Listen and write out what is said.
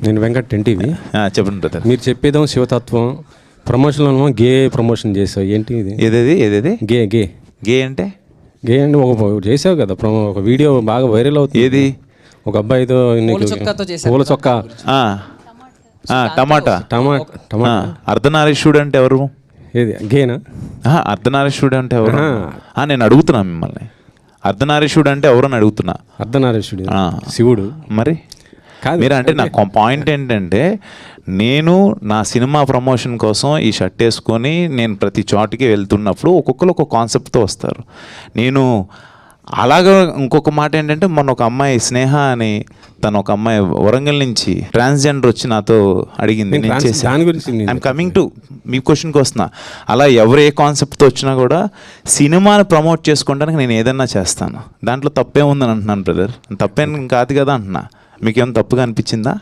నేను వెంకట్ ఎన్టీవీ. చెప్పండి బ్రదర్. మీరు చెప్పేదేమో శివతత్వం, ప్రమోషన్లో గే ప్రమోషన్ చేసావు, ఏంటి ఇది? ఏదేది గే గే గే అంటే అంటే ఒక చేసావు కదా ఒక వీడియో బాగా వైరల్ అవుతుంది. ఏది? ఒక అబ్బాయితో పూల చొక్కా, టమాటా. అర్ధనారీశ్వరుడు అంటే ఎవరు? ఏది గేనా? అర్ధనారీశ్వరుడు అంటే ఎవరు? నేను అడుగుతున్నా మిమ్మల్ని, అర్ధనారీశ్వరుడు అంటే ఎవరు అని అడుగుతున్నా. అర్ధనారీశ్వరుడు శివుడు మరి మీరు అంటే నా పాయింట్ ఏంటంటే, నేను నా సినిమా ప్రమోషన్ కోసం ఈ షర్ట్ వేసుకొని నేను ప్రతి చోటికి వెళ్తున్నప్పుడు ఒక్కొక్కరు ఒక కాన్సెప్ట్తో వస్తారు. నేను అలాగా ఇంకొక మాట ఏంటంటే, మొన్న ఒక అమ్మాయి స్నేహ అని, తను ఒక అమ్మాయి వరంగల్ నుంచి ట్రాన్స్జెండర్ వచ్చి నాతో అడిగింది, నేను చేశాను. ఐఎమ్ కమింగ్ టు మీ క్వశ్చన్కి వస్తున్నా. అలా ఎవరు ఏ కాన్సెప్ట్తో వచ్చినా కూడా సినిమాని ప్రమోట్ చేసుకోవడానికి నేను ఏదన్నా చేస్తాను. దాంట్లో తప్పే ఉందని అంటున్నాను బ్రదర్. తప్పేం కాదు కదా అంటున్నా. మీకేమైనా తప్పుగా అనిపించిందా?